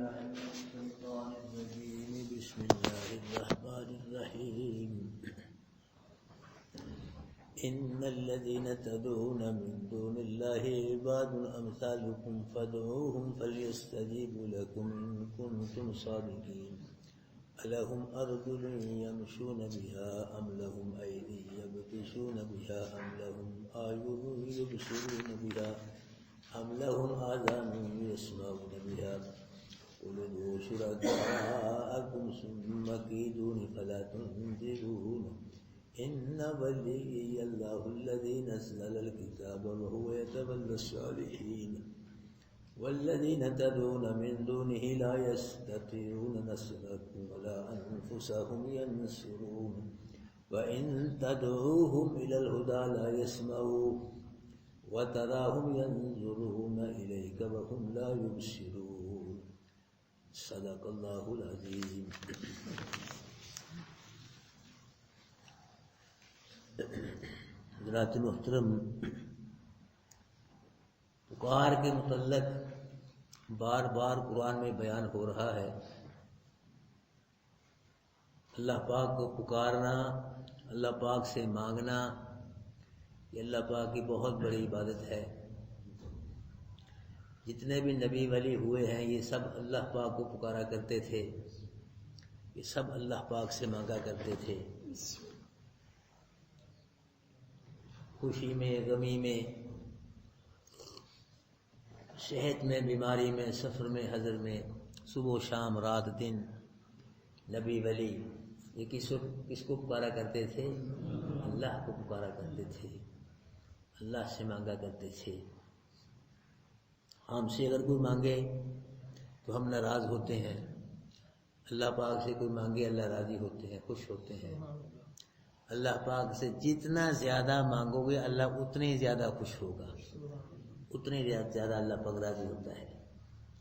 بالله من الشيطان الرجيم بسم الله الرحمن الرحيم إن الذين تدعون من دون الله عباد أمثالكم فادعوهم فليستجيبوا لكم إن كنتم صادقين ألهم أرجل يمشون بها أم لهم أيدي يبطشون بها أم لهم أعين يبصرون بها أم لهم آذان يسمعون بها قل ادعوا شركاءكم ثم كيدون فلا تنظرون إن وليي الله الذي نزل الكتاب وهو يتولى الصالحين والذين تدعون من دونه لا يستطيعون نصركم ولا أنفسهم ينصرون وإن تدعوهم إلى الهدى لا يسمعون وتراهم ينظرون إليك وهم لا يبصرون صدق الله العظيم. حضرات محترم، پکار کے متعلق بار بار قرآن میں بیان ہو رہا ہے. اللہ پاک کو پکارنا، اللہ پاک سے مانگنا، یہ اللہ پاک کی بہت بڑی عبادت ہے. جتنے بھی نبی ولی ہوئے ہیں یہ سب اللہ پاک کو پکارا کرتے تھے، یہ سب اللہ پاک سے مانگا کرتے تھے. خوشی میں، غمی میں، صحت میں، بیماری میں، سفر میں، حضر میں، صبح و شام، رات دن نبی ولی یہ کس کو پکارا کرتے تھے؟ اللہ کو پکارا کرتے تھے، اللہ سے مانگا کرتے تھے. ہم سے اگر کوئی مانگے تو ہم ناراض ہوتے ہیں، اللہ پاک سے کوئی مانگے اللہ راضی ہوتے ہیں، خوش ہوتے ہیں. اللہ پاک سے جتنا زیادہ مانگو گے اللہ اتنے زیادہ خوش ہوگا، اتنے زیادہ اللہ پاک راضی ہوتا ہے.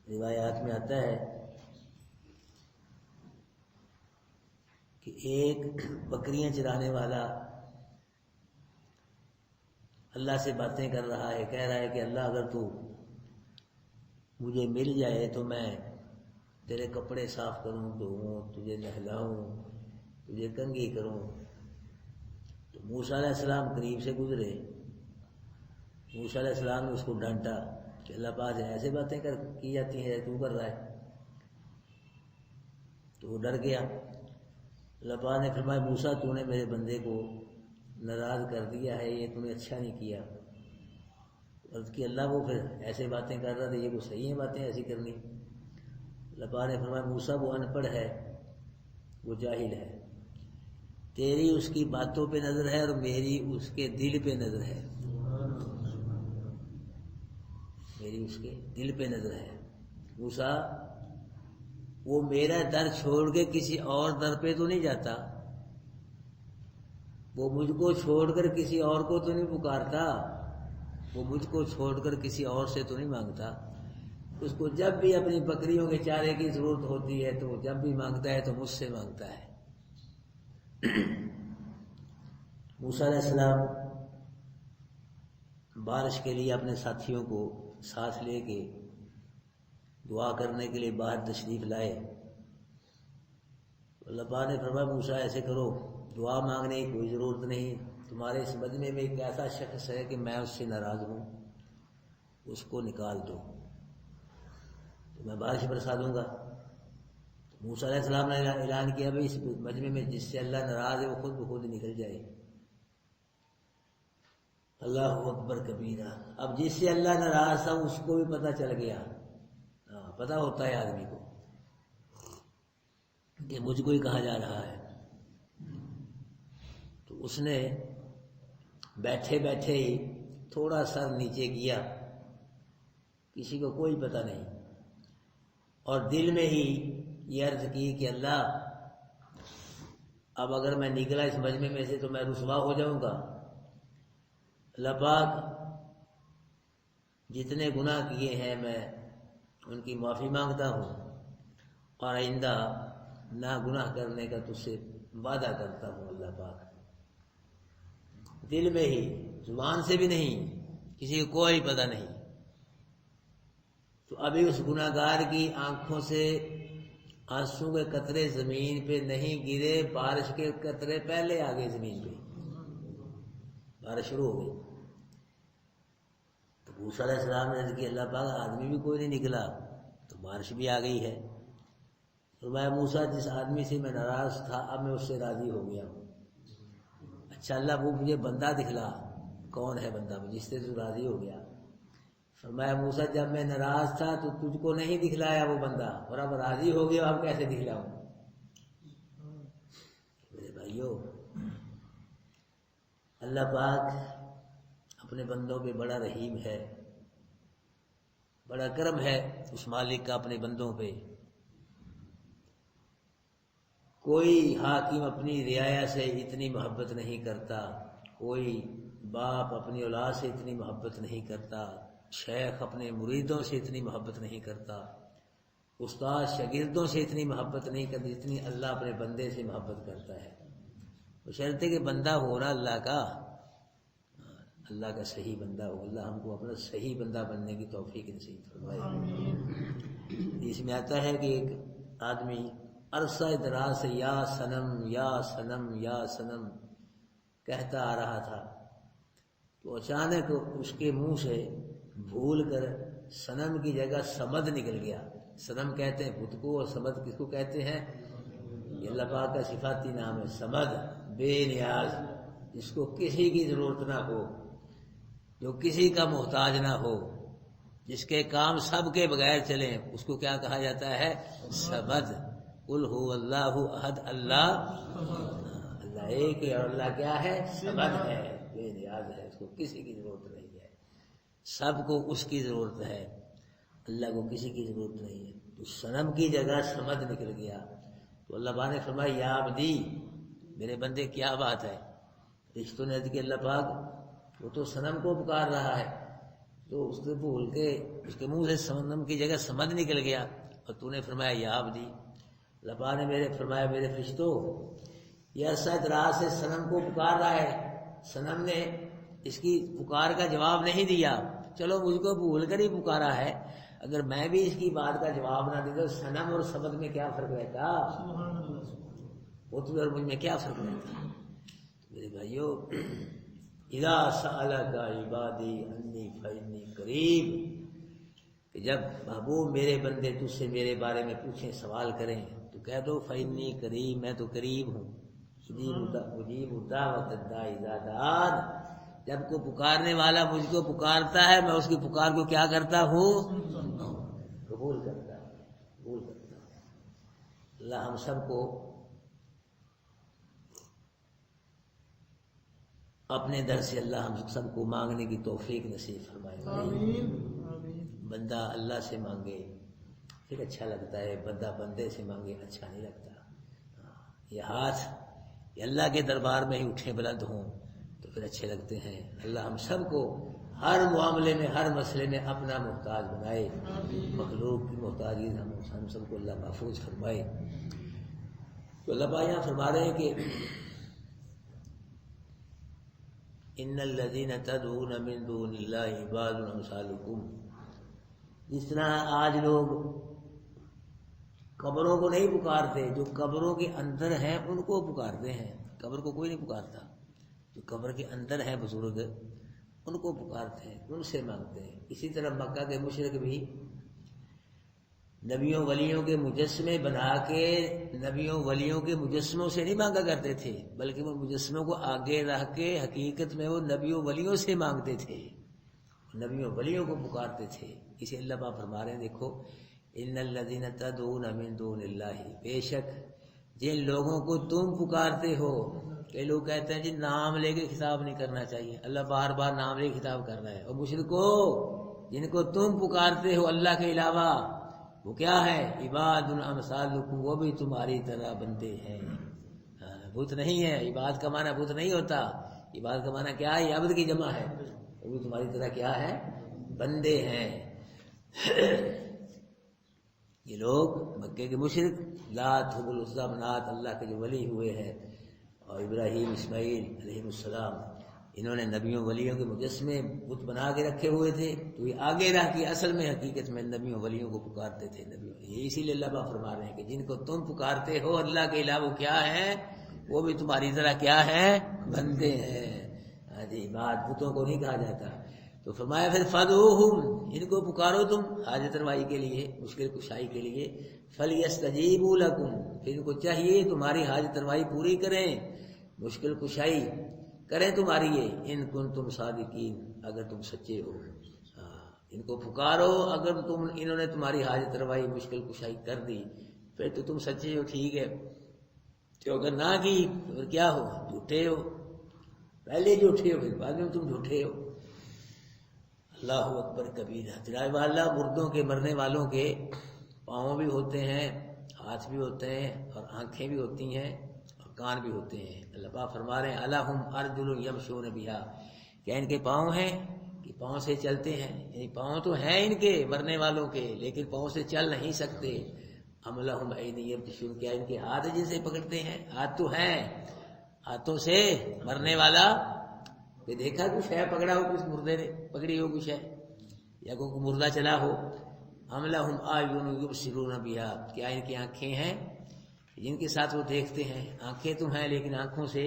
روایات میں آتا ہے کہ ایک بکریاں چرانے والا اللہ سے باتیں کر رہا ہے، کہہ رہا ہے کہ اللہ اگر تو مجھے مل جائے تو میں تیرے کپڑے صاف کروں، دھوؤں، تجھے نہلاؤں، تجھے کنگھی کروں. تو موسیٰ علیہ السلام قریب سے گزرے، موسیٰ علیہ السلام نے اس کو ڈانٹا کہ اللہ پاک سے ایسے باتیں کی جاتی ہیں تو کر رہا ہے. تو وہ ڈر گیا. اللہ پاک نے فرمایا موسیٰ تو نے میرے بندے کو ناراض کر دیا ہے، یہ تم نے اچھا نہیں کیا. عرض کی اللہ وہ پھر ایسے باتیں کر رہا تھا، یہ وہ صحیح ہیں باتیں ایسی کرنی؟ اللہ پاک نے فرمایا موسیٰ وہ ان پڑھ ہے، وہ جاہل ہے، تیری اس کی باتوں پہ نظر ہے اور میری اس کے دل پہ نظر ہے، میری اس کے دل پہ نظر ہے. موسیٰ وہ میرا در چھوڑ کے کسی اور در پہ تو نہیں جاتا، وہ مجھ کو چھوڑ کر کسی اور کو تو نہیں پکارتا، وہ مجھ کو چھوڑ کر کسی اور سے تو نہیں مانگتا. اس کو جب بھی اپنی بکریوں کے چارے کی ضرورت ہوتی ہے تو وہ جب بھی مانگتا ہے تو مجھ سے مانگتا ہے. موسیٰ علیہ السلام بارش کے لیے اپنے ساتھیوں کو ساتھ لے کے دعا کرنے کے لیے باہر تشریف لائے. اللہ پاک نے فرمایا موسیٰ ایسے کرو، دعا مانگنے کی کوئی ضرورت نہیں، تمہارے اس مجمع میں ایک ایسا شخص ہے کہ میں اس سے ناراض ہوں، اس کو نکال دو تو میں بارش برسا دوں گا. موسیٰ علیہ السلام نے اعلان کیا بھائی اس مجمع میں جس سے اللہ ناراض ہے وہ خود بخود نکل جائے. اللہ اکبر کبیرہ. اب جس سے اللہ ناراض تھا اس کو بھی پتہ چل گیا، پتہ ہوتا ہے آدمی کو کہ مجھ کو ہی کہا جا رہا ہے. تو اس نے بیٹھے بیٹھے ہی تھوڑا سر نیچے کیا، کسی کو کوئی پتہ نہیں، اور دل میں ہی یہ عرض کی کہ اللہ اب اگر میں نکلا اس مجمع میں سے تو میں رسوا ہو جاؤں گا. اللہ پاک جتنے گناہ کیے ہیں میں ان کی معافی مانگتا ہوں اور آئندہ نہ گناہ کرنے کا تجھ سے وعدہ کرتا ہوں. اللہ پاک دل میں ہی، زبان سے بھی نہیں، کسی کو کوئی پتہ نہیں. تو ابھی اس گناہگار کی آنکھوں سے آنسو کے قطرے زمین پہ نہیں گرے، بارش کے قطرے پہلے آ گئے زمین پہ، بارش شروع ہو گئی۔ تو موسیٰ علیہ السلام نے عرض کی اللہ پاک آدمی بھی کوئی نہیں نکلا تو بارش بھی آ گئی ہے۔ فرمایا موسیٰ جس آدمی سے میں ناراض تھا اب میں اس سے راضی ہو گیا ہوں۔ اچھا اللہ وہ مجھے بندہ دکھلا، کون ہے بندہ جس سے تو راضی ہو گیا؟ فرمایا موسیٰ جب میں ناراض تھا تو تجھ کو نہیں دکھلایا وہ بندہ، اور اب راضی ہو گیا اب کیسے دکھلاؤں؟ میرے بھائیو، اللہ پاک اپنے بندوں پہ بڑا رحیم ہے، بڑا کرم ہے اس مالک کا اپنے بندوں پہ۔ کوئی حاکم اپنی رعایا سے اتنی محبت نہیں کرتا، کوئی باپ اپنی اولاد سے اتنی محبت نہیں کرتا، شیخ اپنے مریدوں سے اتنی محبت نہیں کرتا، استاد شاگردوں سے اتنی محبت نہیں کرتی جتنی اللہ اپنے بندے سے محبت کرتا ہے۔ بشرطے کہ بندہ ہو نا اللہ کا، اللہ کا صحیح بندہ ہو۔ اللہ ہم کو اپنا صحیح بندہ بننے کی توفیق نصیب فرمائے۔ اس میں آتا ہے کہ ایک آدمی عرصہ دراز سے یا صنم یا صنم یا صنم کہتا آ رہا تھا، تو اچانک اس کے منہ سے بھول کر صنم کی جگہ صمد نکل گیا۔ صنم کہتے ہیں بت کو، اور صمد کس کو کہتے ہیں؟ یہ اللہ پاک کا صفاتی نام ہے، صمد، بے نیاز، جس کو کسی کی ضرورت نہ ہو، جو کسی کا محتاج نہ ہو، جس کے کام سب کے بغیر چلیں، اس کو کیا کہا جاتا ہے؟ صمد۔ قل هو اللہ احد، اللہ ایک ہے، اور اللہ کیا ہے؟ صمد ہے، بے نیاز ہے، اس کو کسی کی ضرورت نہیں ہے، سب کو اس کی ضرورت ہے، اللہ کو کسی کی ضرورت نہیں ہے۔ تو صنم کی جگہ صمد نکل گیا، تو اللہ پاک نے فرمایا یا عبدی، میرے بندے کیا بات ہے؟ رشتوں نے کہ اللہ پاک وہ تو صنم کو پکار رہا ہے، تو اس سے بھول کے اس کے منہ سے صنم کی جگہ صمد نکل گیا، اور تو نے فرمایا یا عبدی۔ اللہ پاک نے میرے فرمایا میرے فرشتوں، یہ عرصہ دراز سے صنم کو پکار رہا ہے، صنم نے اس کی پکار کا جواب نہیں دیا، چلو مجھ کو بھول کر ہی پکارا ہے، اگر میں بھی اس کی بات کا جواب نہ دیتا تو صنم اور صمد میں کیا فرق رہتا؟ وہ تمہیں اور مجھ میں کیا فرق رہتا؟ میرے بھائیو، اذا سألک عبادی انی فانی قریب، کہ جب محبوب میرے بندے تجھ سے میرے بارے میں پوچھیں، سوال کریں، تو کہہ دو فانی قریب، میں تو قریب ہوں، مجیب دعوت الداعی اذا دعان، جب کو پکارنے والا مجھ کو پکارتا ہے میں اس کی پکار کو کیا کرتا ہوں؟ قبول کرتا ہوں، قبول کرتا ہوں۔ اللہ ہم سب کو اپنے در سے اللہ ہم سب کو مانگنے کی توفیق نصیب فرمائے۔ بندہ اللہ سے مانگے پھر اچھا لگتا ہے، بندہ بندے سے مانگے اچھا نہیں لگتا۔ یہ ہاتھ یہ اللہ کے دربار میں ہی اٹھے بلند ہوں تو پھر اچھے لگتے ہیں۔ اللہ ہم سب کو ہر معاملے میں، ہر مسئلے میں اپنا محتاج بنائے، مخلوق کی محتاجی ہم سب کو اللہ محفوظ فرمائے۔ تو اللہ پاک یہاں فرما رہے ہیں کہ ان الذین تدعون من دون اللہ عباد امثالکم، جس طرح آج لوگ قبروں کو نہیں پکارتے، جو قبروں کے اندر ہیں ان کو پکارتے ہیں، قبر کو کوئی نہیں پکارتا، جو قبر کے اندر ہیں بزرگ ان کو پکارتے ہیں، ان سے مانگتے ہیں۔ اسی طرح مکہ کے مشرک بھی نبیوں ولیوں کے مجسمے بنا کے نبیوں ولیوں کے مجسموں سے نہیں مانگا کرتے تھے، بلکہ وہ مجسموں کو آگے رکھ کے حقیقت میں وہ نبیوں ولیوں سے مانگتے تھے، نبیوں ولیوں کو پکارتے تھے۔ اسے اللہ پاک فرما رہے ہیں، دیکھو ان الذین تدعون من دون اللہ، بے شک جن لوگوں کو تم پکارتے ہو، کئی لوگ کہتے ہیں جی نام لے کے خطاب نہیں کرنا چاہیے، اللہ بار بار نام لے کے خطاب کر رہا ہے۔ اور مشرکو، جن کو تم پکارتے ہو اللہ کے علاوہ، وہ کیا ہے؟ عباد امثالکم، وہ بھی تمہاری طرح بندے ہیں، بت نہیں ہے۔ عباد کا معنی بت نہیں ہوتا، عباد کا معنی کیا ہے؟ عبد کی جمع ہے، وہ بھی تمہاری طرح کیا ہے؟ بندے ہیں۔ یہ لوگ مکے کے مشرک لات حبل العزیٰ منات اللہ کے جو ولی ہوئے ہیں، اور ابراہیم اسماعیل علیہ السلام انہوں نے نبیوں ولیوں کے مجسمے بت بنا کے رکھے ہوئے تھے، تو یہ آگے رہ کے اصل میں حقیقت میں نبیوں ولیوں کو پکارتے تھے نبیوں، یہ اسی لیے اللہ پاک فرما رہے ہیں کہ جن کو تم پکارتے ہو اللہ کے علاوہ وہ کیا ہیں، وہ بھی تمہاری طرح کیا ہے، بندے ہیں۔ ہاں جی، بات بتوں کو نہیں کہا جاتا۔ تو فرمایا پھر فدعوہم، ان کو پکارو تم حاجت روائی کے لیے، مشکل کشائی کے لیے، فلیستجیبوا لکم، پھر ان کو چاہیے تمہاری حاجت روائی پوری کریں، مشکل کشائی کریں تمہاری، یہ ان کنتم صادقین، اگر تم سچے ہو۔ ان کو پکارو، اگر انہوں نے تمہاری حاجت روائی مشکل کشائی کر دی پھر تو تم سچے ہو، ٹھیک ہے، تو اگر نہ کی تو پھر کیا ہو، جھوٹے ہو، پہلے جھوٹے ہو پھر بعد میں تم جھوٹے ہو۔ اللہ اکبر کبیرہ۔ جناب والا، مردوں کے مرنے والوں کے پاؤں بھی ہوتے ہیں، ہاتھ بھی ہوتے ہیں، اور آنکھیں بھی ہوتی ہیں، اور کان بھی ہوتے ہیں۔ اللہ پاک فرما رہے ہیں الہم ارجل یمشون بہا، کیا ان کے پاؤں ہیں کہ پاؤں سے چلتے ہیں؟ یعنی پاؤں تو ہیں ان کے مرنے والوں کے، لیکن پاؤں سے چل نہیں سکتے۔ ام لہم عین یبطشون، کیا ان کے ہاتھ جن سے پکڑتے ہیں؟ ہاتھ تو ہیں، ہاتھوں سے مرنے والا کہ دیکھا کچھ ہے، پکڑا ہو کچھ مردے نے، پکڑی ہو کچھ ہے، یا کوئی مردہ چلا ہو۔ ام لہم اعین یبصرون بہا، کیا ان کی آنکھیں ہیں جن کے ساتھ وہ دیکھتے ہیں؟ آنکھیں تو ہیں لیکن آنکھوں سے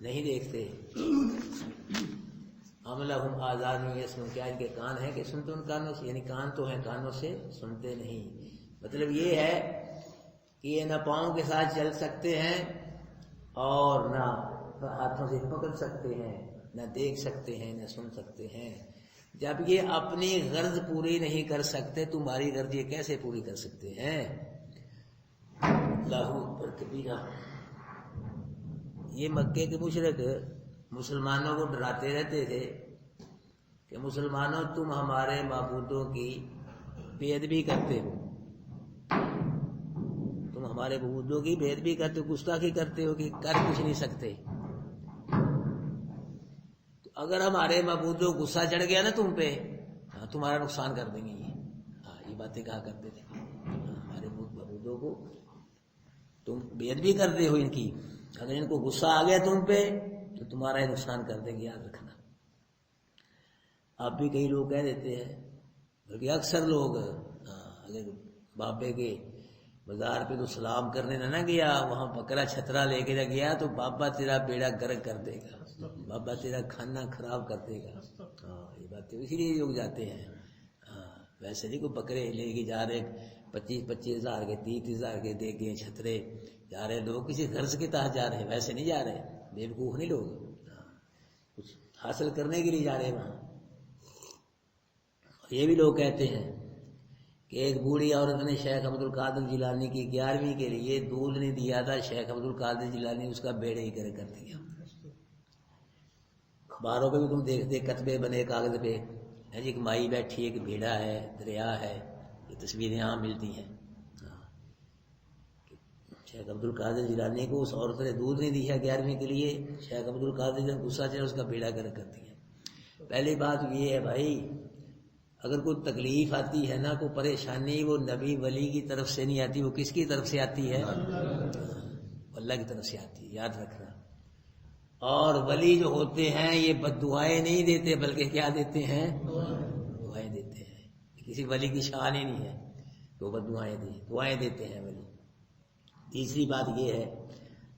نہیں دیکھتے۔ ام لہم آذان یسمعون، کیا ان کے کان ہیں کہ سنتے ان کانوں سے؟ یعنی کان تو ہیں، کانوں سے سنتے نہیں۔ مطلب یہ ہے کہ یہ نہ پاؤں کے ساتھ چل سکتے ہیں اور نہ ہاتھوں سے پکڑ سکتے ہیں، نہ دیکھ سکتے ہیں، نہ سن سکتے ہیں۔ جب یہ اپنی غرض پوری نہیں کر سکتے، تمہاری غرض یہ کیسے پوری کر سکتے ہیں؟ اللہ اکبر کبیرہ۔ یہ مکے کے مشرک مسلمانوں کو ڈراتے رہتے تھے کہ مسلمانوں تم ہمارے معبودوں کی بے ادبی کرتے ہو، تم ہمارے معبودوں کی بے ادبی کرتے ہو، گستاخی کرتے ہو کہ کر کچھ نہیں سکتے۔ تو اگر ہمارے معبودوں کو غصہ چڑھ گیا نا تم پہ، تمہارا نقصان کر دیں گے یہ باتیں کہا کرتے تھے۔ ہمارے معبودوں کو تم بے ادبی کرتے ہو ان کی، اگر ان کو غصہ آ گیا تم پہ تو تمہارا ہی نقصان کر دیں گے، یاد رکھنا۔ اب بھی کئی لوگ کہہ دیتے ہیں، بلکہ اکثر لوگ، اگر بابے کے بازار پہ تو سلام کرنے نہ گیا، وہاں بکرا چھترا لے کے گیا تو بابا تیرا بیڑا گرک کر دے گا، بابا تیرا کھانا خراب کر دے گا۔ یہ باتیں اسی لیے لوگ جاتے ہیں۔ ویسے نہیں کوئی بکرے لے کے جا رہے 25,000 ہزار کے 30,000 کے دے کے چھترے جا رہے لوگ، کسی غرض کے تحت جا رہے ہیں، ویسے نہیں جا رہے، بیوقوف نہیں لوگ، کچھ حاصل کرنے کے لیے جا رہے وہاں۔ یہ بھی لوگ کہتے ہیں کہ ایک بوڑھی عورت نے شیخ عبد القادر جیلانی کی 11ویں کے لیے دودھ نہیں دیا تھا، شیخ عبد القادر جیلانی اس کا بیڑے ہی کر دیا۔ اخباروں پہ بھی تم دیکھتے کتبے بنے کاغذ پہ، ایک مائی بیٹھی، ایک بھیڑا ہے، دریا ہے، یہ تصویریں عام ملتی ہیں۔ شیخ عبد القادر جیلانی کو اس عورت نے دودھ نہیں دیا 11ویں کے لیے، شیخ عبد القادر جب غصہ چڑھا اس کا بیڑا کر دیا۔ پہلی بات یہ ہے بھائی، اگر کوئی تکلیف آتی ہے نا، کوئی پریشانی، وہ نبی ولی کی طرف سے نہیں آتی، وہ کس کی طرف سے آتی ہے؟ اللہ کی طرف سے آتی ہے، یاد رکھنا۔ اور ولی جو ہوتے ہیں یہ بد دعائیں نہیں دیتے، بلکہ کیا دیتے ہیں؟ دعائیں دیتے ہیں۔ کسی ولی کی شان ہی نہیں ہے تو بد دعائیں دیتے ہیں ولی۔ تیسری بات یہ ہے،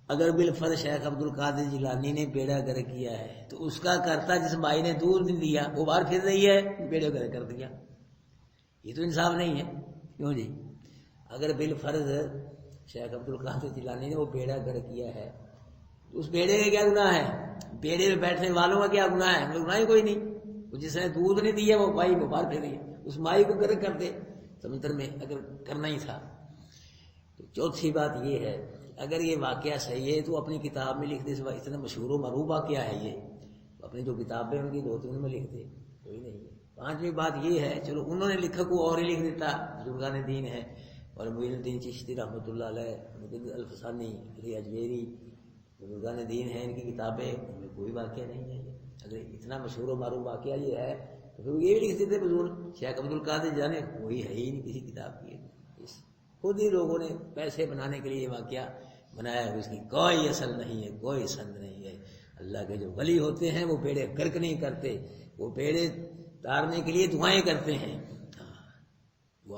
اگر بالفرض شیخ عبد القادر جیلانی نے بیڑا گرک کیا ہے تو اس کا کرتا جس مائی نے دودھ نہیں دیا وہ باہر پھر رہی ہے، بیڑا گرک کر دیا، یہ تو انصاف نہیں ہے، کیوں جی؟ اگر بالفرض شیخ عبد القادر جیلانی نے وہ بیڑا گرک کیا ہے تو اس بیڑے کا کیا گناہ ہے؟ بیڑے میں بیٹھنے والوں کا کیا گناہ ہے؟ گناہ ہی کوئی نہیں۔ وہ جس نے دودھ نہیں دیا وہ مائی وہ باہر پھر رہی ہے، اس مائی کو گرک کر دے سمندر میں اگر کرنا ہی تھا۔ چوتھی بات یہ ہے، اگر یہ واقعہ صحیح ہے تو اپنی کتاب میں لکھ دے، اتنا مشہور و معروف واقعہ ہے یہ، اپنی جو کتابیں ان کی 2-3 میں لکھ دے، کوئی نہیں ہے۔ پانچویں بات یہ ہے، چلو انہوں نے لکھا کو اور ہی لکھ دیتا، بزرگان دین ہے، اور معین الدین چشتی رحمۃ اللہ علیہ، مجدد الفسانی، علی اجمیری، بزرگان دین ہیں، ان کی کتابیں، ان میں کوئی واقعہ نہیں ہے۔ اگر اتنا مشہور و معروف واقعہ یہ ہے تو پھر یہ بھی لکھ دیتے بزرگ، شیخ عبد القادر جانے کوئی ہے ہی نہیں کسی کتاب کی، خود ہی لوگوں نے پیسے بنانے کے لیے یہ واقعہ بنایا ہے، اس کی کوئی اصل نہیں ہے، کوئی سند نہیں ہے۔ اللہ کے جو ولی ہوتے ہیں وہ بیڑے غرق نہیں کرتے، وہ بیڑے تارنے کے لیے دعائیں کرتے ہیں، وہ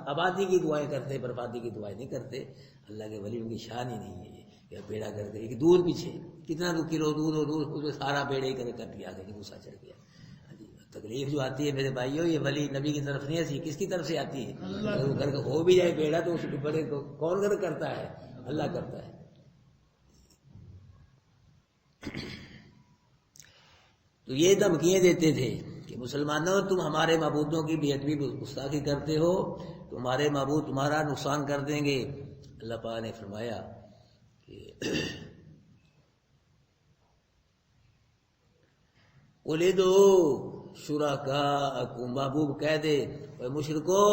آبادی کی دعائیں کرتے، بربادی کی دعائیں نہیں کرتے۔ اللہ کے ولی ان کی شان ہی نہیں ہے کہ بیڑا کر کے دودھ پیچھے کتنا کلو دودھ اور دودھ سارا بیڑے کر دیا کہ غصہ چڑھ گیا۔ تکلیف جو آتی ہے میرے بھائیوں، یہ ولی نبی کی طرف نہیں آتی، کس کی طرف سے آتی ہے؟ اگر وہ گھر ہو بھی جائے بیڑا تو اس کے بڑے کون گھر کرتا ہے؟ اللہ کرتا ہے۔ تو یہ دھمکیاں دیتے تھے کہ مسلمانوں تم ہمارے معبودوں کی بے ادبی گستاخی کرتے ہو، تمہارے معبود تمہارا نقصان کر دیں گے۔ اللہ پاک نے فرمایا کہ ولیدو شرکاءکم، محبوب کہہ دے اے مشرکو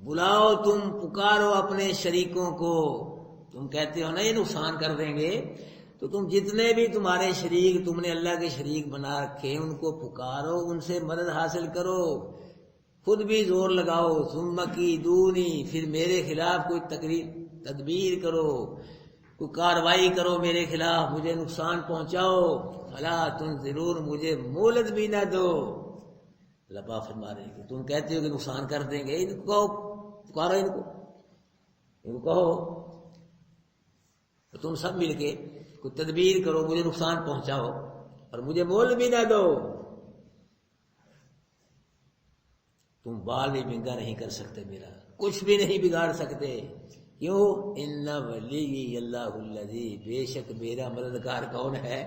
بلاؤ، تم پکارو اپنے شریکوں کو۔ تم کہتے ہو نا یہ نقصان کر دیں گے، تو تم جتنے بھی تمہارے شریک تم نے اللہ کے شریک بنا رکھے ان کو پکارو، ان سے مدد حاصل کرو، خود بھی زور لگاؤ، ثم کیدونی، پھر میرے خلاف کوئی تدبیر کرو، کوئی کاروائی کرو میرے خلاف، مجھے نقصان پہنچاؤ، فلا تنظرون، مجھے مہلت بھی نہ دو۔ اللہ پاک فرما رہے کہ تم کہتے ہو کہ نقصان کر دیں گے، ان کو کہو، پکارو ان کو کہو، تو تم سب مل کے کوئی تدبیر کرو، مجھے نقصان پہنچاؤ اور مجھے مول بھی نہ دو۔ تم بال بھی منگا نہیں کر سکتے، میرا کچھ بھی نہیں بگاڑ سکتے۔ کیوں؟ ان ولی اللہ الذی، بے شک میرا مددگار کون ہے؟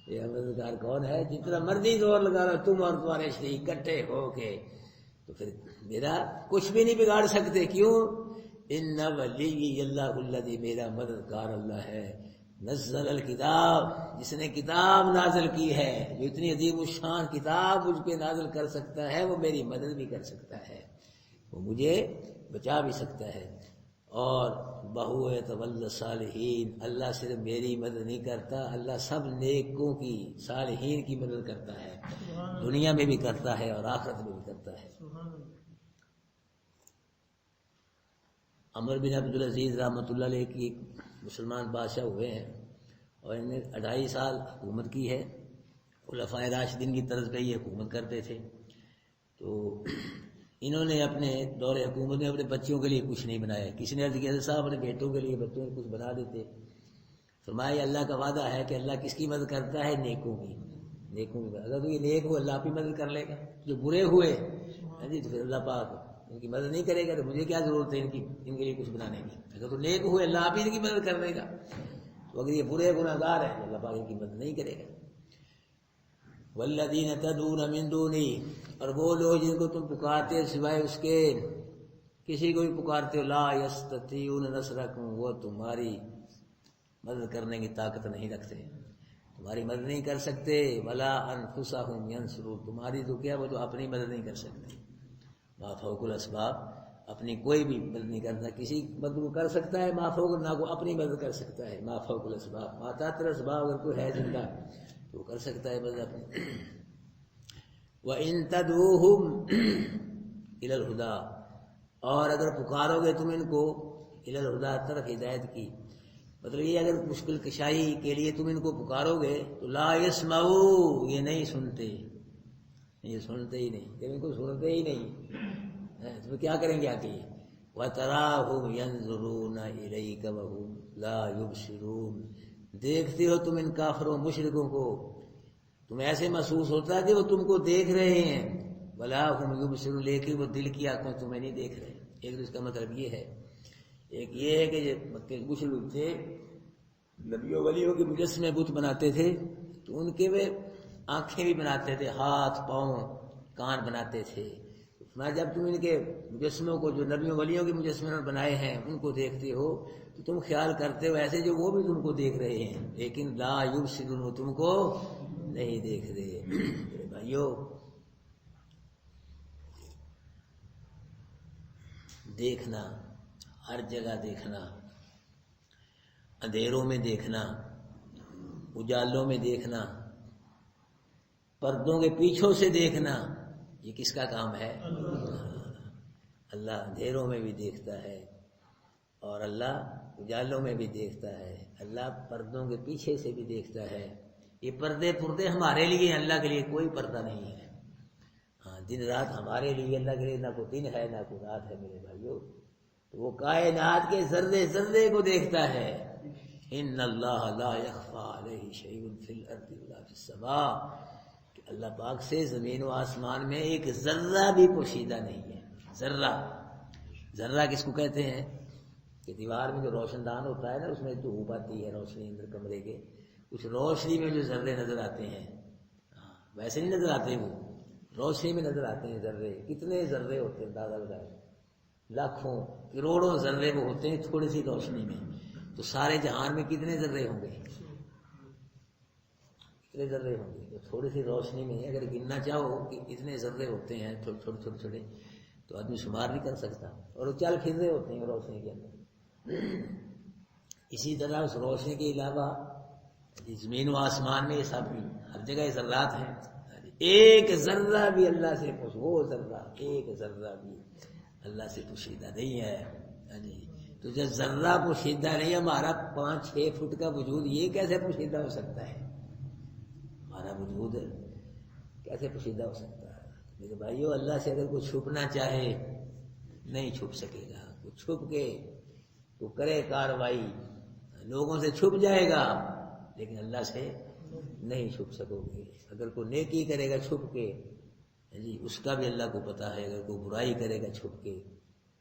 میرا مددگار کون ہے؟ جتنا مرضی زور لگا رہا تم اور تمہارے شریک اکٹھے ہو کے، تو پھر میرا کچھ بھی نہیں بگاڑ سکتے۔ کیوں؟ ان ولی اللہ الذی، میرا مددگار اللہ ہے، نزل الکتاب، جس نے کتاب نازل کی ہے، جو اتنی عظیم الشان کتاب مجھ پہ نازل کر سکتا ہے، وہ میری مدد بھی کر سکتا ہے، وہ مجھے بچا بھی سکتا ہے۔ اور بہو یتولی الصالحین، اللہ صرف میری مدد نہیں کرتا، اللہ سب نیکوں کی، صالحین کی مدد کرتا ہے، دنیا میں بھی کرتا ہے اور آخرت میں بھی کرتا ہے۔ عمر بن عبد العزیز رحمۃ اللہ علیہ کی مسلمان بادشاہ ہوئے ہیں اور انہوں نے 28 سال حکومت کی ہے، خلفائے راشدین کی طرز پہ یہ حکومت کرتے تھے۔ تو انہوں نے اپنے دور حکومت میں اپنے بچوں کے لیے کچھ نہیں بنایا۔ کسی نے عرض کیا صاحب اپنے بیٹوں کے لیے بچوں کو کچھ بنا دیتے۔ فرمایا اللہ کا وعدہ ہے کہ اللہ کس کی مدد کرتا ہے؟ نیکوں کی، نیکوں کی۔ اگر تو یہ نیک ہو اللہ آپ ہی مدد کر لے گا، جو برے ہوئے تو پھر اللہ پاک ان کی مدد نہیں کرے گا، تو مجھے کیا ضرورت ہے ان کے لیے کچھ بنانے کی؟ اگر تو نیک ہوئے اللہ آپ ہی ان کی مدد کر لے گا، تو اگر یہ برے گناہ گار ہیں تو اللہ پاک ان کی مدد نہیں کرے گا۔ والذین تدعون من دونی، اور وہ لوگ جن کو تم پکارتے سوائے اس کے، کسی کو بھی پکارتے ہو، لا یستطیعون نصرکم، وہ تمہاری مدد کرنے کی طاقت نہیں رکھتے، تمہاری مدد نہیں کر سکتے، ولا انفسہم ینصرون، تمہاری تو کیا وہ تو اپنی مدد نہیں کر سکتے۔ ما فوق الاسباب، اپنی کوئی بھی مدد نہیں کرتا، کسی مدد کو کر سکتا ہے ما فوق، نہ کو اپنی مدد کر سکتا ہے، ما فوق الاسباب، ما تحت الاسباب، اگر کوئی ہے زندہ تو وہ کر سکتا ہے مدد اپنی۔ وَإِن تَدْعُوهُمْ إِلَى الْهُدَىٰ، اور اگر پکارو گے تم ان کو إِلَى الْهُدَىٰ، طرف ہدایت کی، مطلب یہ اگر مشکل کشائی کے لیے تم ان کو پکارو گے تو لا يسمعوا، یہ نہیں سنتے، یہ سنتے ہی نہیں، جب ان کو سنتے ہی نہیں تو کیا کریں گے آگے؟ وَتَرَاهُمْ يَنظُرُونَ إِلَيْكَ وَهُمْ لَا يُبْصِرُونَ، دیکھتے ہو تم ان کافروں مشرکوں کو، تمہیں ایسے محسوس ہوتا ہے کہ وہ تم کو دیکھ رہے ہیں، وَلَا هُمْ يُبْصِرُونَ، لیکن وہ دل کی آنکھوں تمہیں نہیں دیکھ رہے۔ ایک تو اس کا مطلب یہ ہے، ایک یہ ہے کہ مشرک تھے نبیوں ولیوں کے مجسمے بت بناتے تھے، تو ان کے وہ آنکھیں بھی بناتے تھے، ہاتھ پاؤں کان بناتے تھے۔ جب تم ان کے مجسموں کو، جو نبیوں ولیوں کے مجسمے بنائے ہیں، ان کو دیکھتے ہو تو تم خیال کرتے ہو ایسے جو وہ بھی تم کو دیکھ رہے ہیں، لیکن لا یبصرون، وہ تم کو نہیں دیکھ رہے۔ میرے بھائیو، دیکھنا، ہر جگہ دیکھنا، اندھیروں میں دیکھنا، اجالوں میں دیکھنا، پردوں کے پیچھوں سے دیکھنا، یہ کس کا کام ہے؟ اللہ اندھیروں میں بھی دیکھتا ہے اور اللہ اجالوں میں بھی دیکھتا ہے، اللہ پردوں کے پیچھے سے بھی دیکھتا ہے. یہ پردے ہمارے لیے، اللہ کے لیے کوئی پردہ نہیں ہے. ہاں دن رات ہمارے لیے، اللہ کے لیے نہ کوئی دن ہے نہ کوئی رات ہے میرے بھائیو. تو وہ کائنات کے ذرے ذرے کو دیکھتا ہے. ان اللہ لا یخفی علیہ شیء فی الارض ولا فی السماء، کہ اللہ پاک سے زمین و آسمان میں ایک ذرہ بھی پوشیدہ نہیں ہے. ذرہ کس کو کہتے ہیں؟ کہ دیوار میں جو روشن دان ہوتا ہے نا، اس میں دھوپ آتی ہے، روشنی اندر کمرے کے، اس روشنی میں جو ذرے نظر آتے ہیں، ویسے نہیں نظر آتے، وہ روشنی میں نظر آتے ہیں ذرے. کتنے ذرے ہوتے ہیں اندازہ لگائے، لاکھوں کروڑوں ذرے وہ ہوتے ہیں تھوڑی سی روشنی میں. تو سارے جہان میں کتنے ذرے ہوں گے؟ کتنے ذرے ہوں گے؟ تو تھوڑی سی روشنی میں اگر گننا چاہو کہ اتنے ذرے ہوتے ہیں چھوٹے تو آدمی شمار نہیں کر سکتا. اور وہ چل پھر رہے ہوتے ہیں روشنی کے اندر. اسی طرح اس روشنی کے علاوہ زمین و آسمان میں یہ سب بھی ہر جگہ یہ ذرات ہیں. ایک ذرہ بھی اللہ سے وہ ذرہ ایک ذرہ بھی اللہ سے پوشیدہ نہیں ہے. تو جب ذرہ پوشیدہ نہیں، ہمارا 5-6 فٹ کا وجود یہ کیسے پوشیدہ ہو سکتا ہے؟ ہمارا وجود کیسے پوشیدہ ہو سکتا ہے؟ میرے بھائیو، اللہ سے اگر کوئی چھپنا چاہے نہیں چھپ سکے گا. کوئی چھپ کے تو کرے کاروائی، لوگوں سے چھپ جائے گا، لیکن اللہ سے نہیں چھپ سکو گے. اگر کوئی نیکی کرے گا چھپ کے، جی اس کا بھی اللہ کو پتا ہے. اگر کوئی برائی کرے گا چھپ کے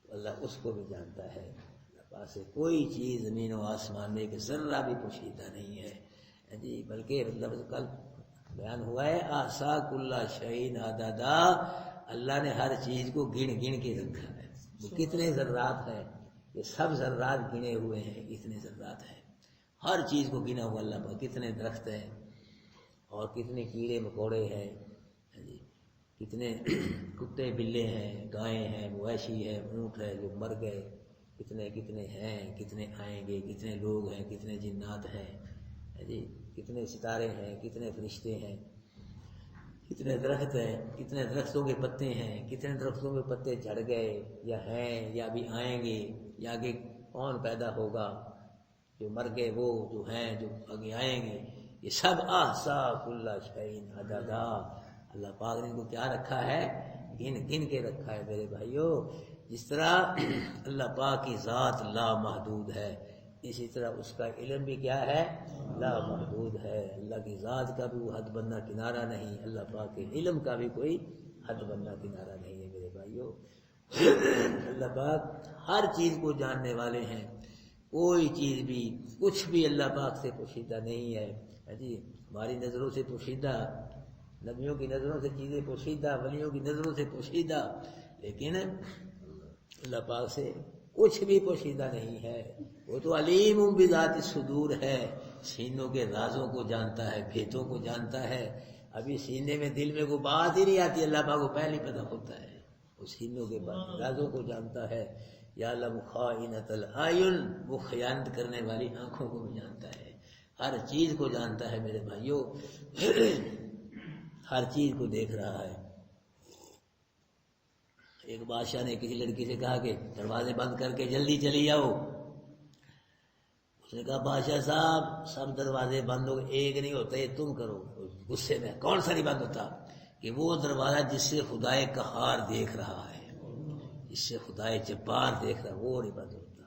تو اللہ اس کو بھی جانتا ہے. اللہ پاس سے کوئی چیز زمین و آسمان میں ایک ذرہ بھی پوشیدہ نہیں ہے. جی بلکہ مطلب کل بیان ہوا ہے احصا کل شیء عددا، اللہ نے ہر چیز کو گن کے رکھا ہے. وہ کتنے ذرات ہیں، یہ سب ذرات گنے ہوئے ہیں. کتنے ذرات ہیں، ہر چیز کو گنا ہوا اللہ پر. کتنے درخت ہیں اور کتنے کیڑے مکوڑے ہیں، کتنے کتے بلے ہیں، گائیں ہیں، مویشی ہیں، اونٹ ہے جو مر گئے، کتنے ہیں، کتنے آئیں گے، کتنے لوگ ہیں، کتنے جنات ہیں، جی کتنے ستارے ہیں، کتنے فرشتے ہیں، کتنے درخت ہیں، کتنے درختوں کے پتے ہیں، کتنے درختوں کے پتے جھڑ گئے یا ہیں یا بھی آئیں گے، یا آگے کون پیدا ہوگا، جو مر گئے وہ جو ہیں جو آگے آئیں گے. یہ سب احصا کل شیء عددا. اللہ پاک نے ان کو کیا رکھا ہے؟ گن کے رکھا ہے میرے بھائیو. جس طرح اللہ پاک کی ذات لا محدود ہے، اسی طرح اس کا علم بھی کیا ہے؟ لا محدود ہے. اللہ کی ذات کا بھی وہ حد بندہ کنارہ نہیں، اللہ پاک کے علم کا بھی کوئی حد بندہ کنارہ نہیں ہے میرے بھائیو. اللہ پاک ہر چیز کو جاننے والے ہیں. کوئی چیز بھی کچھ بھی اللہ پاک سے پوشیدہ نہیں ہے. جی ہماری نظروں سے پوشیدہ، نبیوں کی نظروں سے چیزیں پوشیدہ، ولیوں کی نظروں سے پوشیدہ، لیکن اللہ پاک سے کچھ بھی پوشیدہ نہیں ہے. وہ تو علیم بذات الصدور ہے، سینوں کے رازوں کو جانتا ہے، بھیدوں کو جانتا ہے. ابھی سینے میں دل میں کوئی بات ہی نہیں آتی، اللہ پاک کو پہلے پتہ ہوتا ہے. وہ سینوں کے رازوں کو جانتا ہے. یعلم خائنۃ الاعین، وہ خیانت کرنے والی آنکھوں کو بھی جانتا ہے. ہر چیز کو جانتا ہے میرے بھائیو، ہر چیز کو دیکھ رہا ہے. ایک بادشاہ نے کسی لڑکی سے کہا کہ دروازے بند کر کے جلدی چلی جاؤ. اس نے کہا بادشاہ صاحب سب دروازے بند ہو گئے، ایک نہیں ہوتا، یہ تم کرو. غصے میں کون سا نہیں بند ہوتا؟ کہ وہ دروازہ جس سے خدائے قہار دیکھ رہا ہے، جس سے خدائے جبار دیکھ رہا ہے، وہ نہیں بند ہوتا.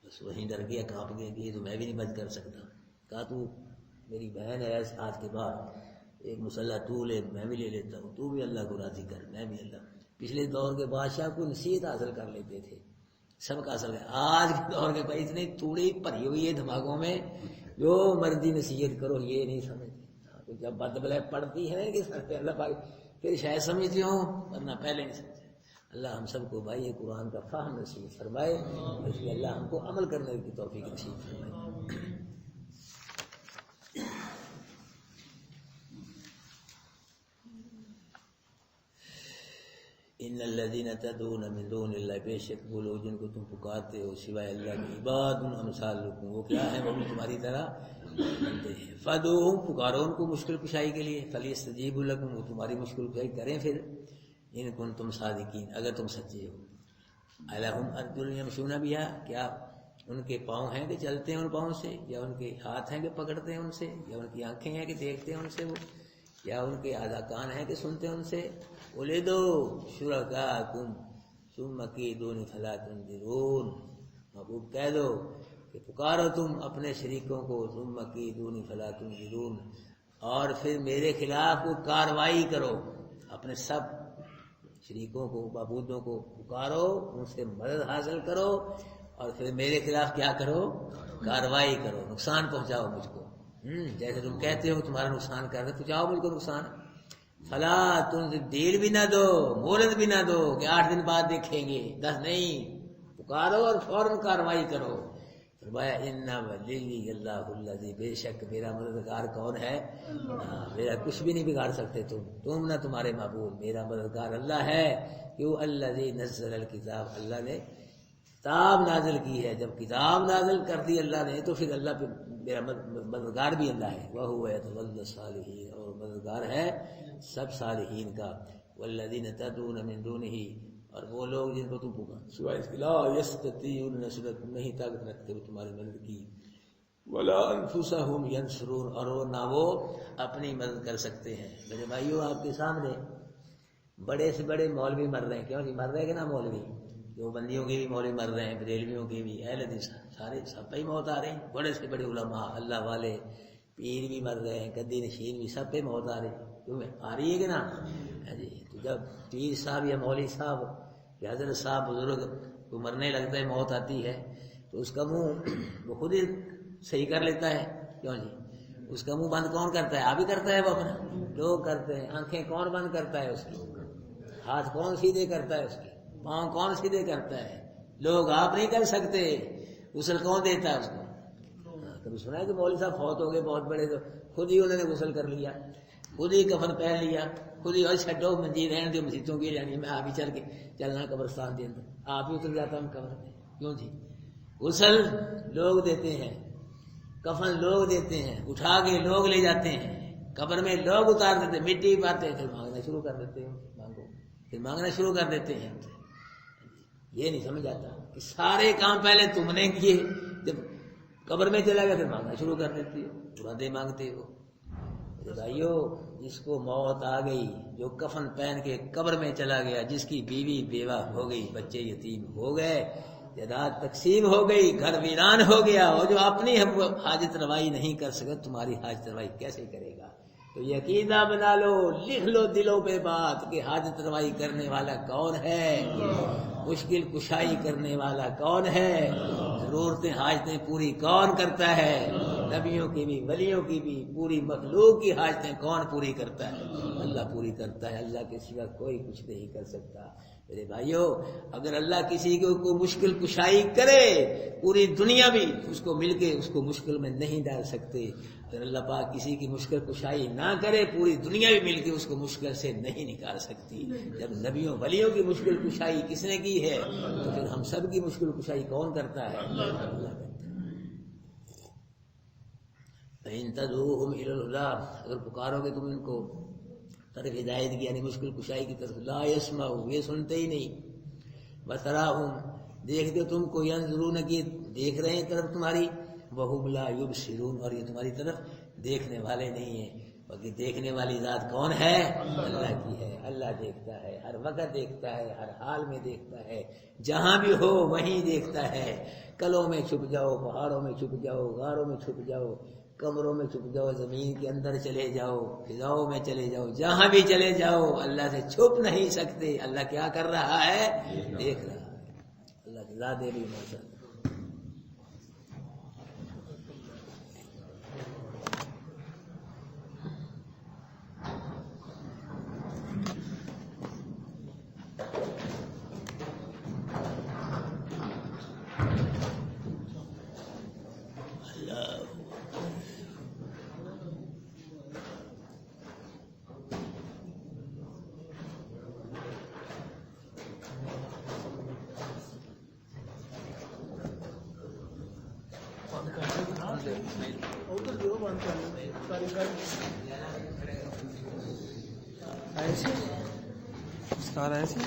بس وہیں ڈر گیا، کانپ گیا کہ یہ تو میں بھی نہیں بند کر سکتا. کہا تو میری بہن ہے آج کے بعد، ایک مسلح تو لے، میں بھی لے لیتا ہوں، تو بھی اللہ کو راضی کر، میں بھی اللہ. پچھلے دور کے بادشاہ کو نصیحت حاصل کر لیتے تھے، سب کا حاصل ہے. آج کے دور کے بھائی اتنی توڑی بھری ہوئی ہے دماغوں میں، جو مرضی نصیحت کرو یہ نہیں سمجھتے. جب بد بلے پڑتی ہے کہ سر پہ اللہ پاک پھر شاید سمجھتے ہوں، ورنہ پہلے نہیں سمجھتے. اللہ ہم سب کو بھائی یہ قرآن کا فہم نصیب فرمائے، اس لیے اللہ ہم کو عمل کرنے کی توفیق نصیب فرمائے. ان الذين تدعون من دون اللہ، بے شک وہ لوگ جن کو تم پکارتے ہو سوائے اللہ کے، عباد امثالکم، وہ کیا ہے؟ وہ بھی تمہاری طرح بنتے ہیں. فادعوہم، پکارو ان کو مشکل کشائی کے لیے. فلیستجیبوا لکم، وہ تمہاری مشکل کشائی کریں پھر. ان کنتم صادقین، اگر تم سچے ہو. الہم ارجل یمشون بہا، کیا ان کے پاؤں ہیں کہ چلتے ہیں ان پاؤں سے، یا ان کے ہاتھ ہیں کہ پکڑتے ہیں ان سے، یا ان کی آنکھیں ہیں کہ دیکھتے ہیں ان سے وہ، یا ان کے آدھا کان ہیں کہ سنتے ہیں ان سے. وَلِدُوا شُرَكَاءَكُمْ ثُمَّ كِيدُونِ فَلَا تُنظِرُونَ. محبوب کہہ دو کہ پکارو تم اپنے شریکوں کو، ثُمَّ كِيدُونِ فَلَا تُنظِرُونَ، اور پھر میرے خلاف کو کاروائی کرو. اپنے سب شریکوں کو، معبودوں کو پکارو، ان سے مدد حاصل کرو، اور پھر میرے خلاف کیا کرو؟ کاروائی کرو، نقصان پہنچاؤ مجھ کو. جیسے تم کہتے ہو تمہارا نقصان کر رہے، پہنچاؤ مجھ کو نقصان. فلا تم دیر بھی نہ دو، مہلت بھی نہ دو کہ 8 دن بعد دیکھیں گے، 10 نہیں، پکارو اور فوراً کاروائی کرو. فرمایا ان ولی اللہ الذی، بے شک میرا مددگار کون ہے؟ میرا کچھ بھی نہیں بگاڑ سکتے تم نہ تمہارے معبود، میرا مددگار اللہ ہے. کیوں؟ الذی نزل الکتاب، اللہ نے کتاب نازل کی ہے. جب کتاب نازل کر دی اللہ نے تو پھر اللہ پہ میرا مددگار بھی اللہ ہے. وہو یتولی الصالحین، اور مددگار ہے سب صالحین کا. والذین تدعون من دونہ، اور وہ لوگ جن کو تم پکار سوائے اس کے، لا یستطیعون نصرکم، نہیں طاقت رکھتے وہ تمہاری مدد کی. ولا انفسہم ینصرون، اور وہ نہ وہ اپنی مدد کر سکتے ہیں. میرے بھائیو، آپ کے سامنے بڑے سے بڑے مولوی مر رہے ہیں. کیوں جی مر رہے ہیں کہ نا؟ مولوی جو بندیوں کے بھی مولوی مر رہے ہیں، بریلویوں کے بھی، اہل حدیث سارے سب پہ ہی موت آ رہی. بڑے سے بڑے علماء اللہ والے پیر بھی مر رہے ہیں، گدی نشین بھی، سب پہ موت آ رہی. کیوں آ رہی ہے کہ نا؟ جی تو جب پیر صاحب یا مولوی صاحب یا حضرت صاحب بزرگ کو مرنے لگتا ہے، موت آتی ہے، تو اس کا منہ وہ خود ہی صحیح کر لیتا ہے. کیوں جی؟ اس کا منہ بند کون کرتا ہے؟ آپ ہی کرتا ہے وہ اپنا؟ لوگ کرتے ہیں. آنکھیں کون بند کرتا ہے اس کی؟ ہاتھ کون سیدھے کرتا ہے اس کے؟ پاؤں کون سیدھے کرتا ہے؟ لوگ، آپ نہیں کر سکتے. غسل کون دیتا ہے اس کو؟ کبھی سنا ہے کہ مولوی صاحب فوت ہو گئے بہت بڑے، تو خود ہی انہوں نے غسل کر لیا، خود ہی کفن پہن لیا، خود ہی، اور چھڈو منجی رہنے دو مسیتوں کی جانی، میں آپ ہی چلنا قبرستان کے اندر، آپ ہی اتر جاتا ہوں قبر میں. کیوں جی؟ غسل لوگ دیتے ہیں، کفن لوگ دیتے ہیں، اٹھا کے لوگ لے جاتے ہیں، قبر میں لوگ اتار دیتے ہیں، مٹی پاتے ہیں، پھر مانگنا شروع کر دیتے ہیں. پھر مانگنا شروع کر دیتے ہیں. یہ نہیں سمجھ آتا کہ سارے کام پہلے تم نے کیے، جب قبر میں چلا گیا پھر مانگنا شروع کر دیتے ہو، مرادیں مانگتے ہو. بھائیو، جس کو موت آ گئی، جو کفن پہن کے قبر میں چلا گیا، جس کی بیوی بیوہ ہو گئی، بچے یتیم ہو گئے، جائیداد تقسیم ہو گئی، گھر ویران ہو گیا، اور جو اپنی حاجت روائی نہیں کر سکے، تمہاری حاجت روائی کیسے کرے گا؟ تو یقینہ بنا لو، لکھ لو دلوں پہ بات کہ حاجت روائی کرنے والا کون ہے، مشکل کشائی کرنے والا کون ہے، ضرورتیں حاجتیں پوری کون کرتا ہے، نبیوں کی بھی، ولیوں کی بھی، پوری مخلوق کی حاجتیں کون پوری کرتا ہے؟ اللہ پوری کرتا ہے. اللہ کے سوا کوئی کچھ نہیں کر سکتا. میرے بھائیو، اگر اللہ کسی کو مشکل کشائی کرے، پوری دنیا بھی اس کو مل کے اس کو مشکل میں نہیں ڈال سکتے. اگر اللہ پاک کسی کی مشکل کشائی نہ کرے، پوری دنیا بھی مل کے اس کو مشکل سے نہیں نکال سکتی. جب نبیوں ولیوں کی مشکل کشائی کس نے کی ہے، تو پھر ہم سب کی مشکل کشائی کون کرتا ہے؟ اللہ کرتا ہے. فَإِن تَدْعُوهُمْ إِلَى الْهُدَىٰ، اگر پکارو گے تم ان کو طرف ہدایت کی، یعنی مشکل کشائی کی طرف، لا يسمعوا، یہ سنتے ہی نہیں. وَتَرَاهُمْ، دیکھتے تم کو، ينظرون، کی دیکھ رہے ہیں طرف تمہاری، وَهُمْ لَا يُبْصِرُونَ، اور یہ تمہاری طرف دیکھنے والے نہیں ہیں. باقی دیکھنے والی ذات کون ہے؟ اللہ کی ہے. اللہ دیکھتا ہے، ہر وقت دیکھتا ہے، ہر حال میں دیکھتا ہے، جہاں بھی ہو وہیں دیکھتا ہے. کلوں میں چھپ جاؤ، پہاڑوں میں چھپ جاؤ، غاروں میں چھپ جاؤ، کمروں میں چھپ جاؤ، زمین کے اندر چلے جاؤ، فضاؤں میں چلے جاؤ، جہاں بھی چلے جاؤ، اللہ سے چھپ نہیں سکتے. اللہ کیا کر رہا ہے؟ دیکھ رہا ہے. اللہ کی ذات بھی موجود. ایسے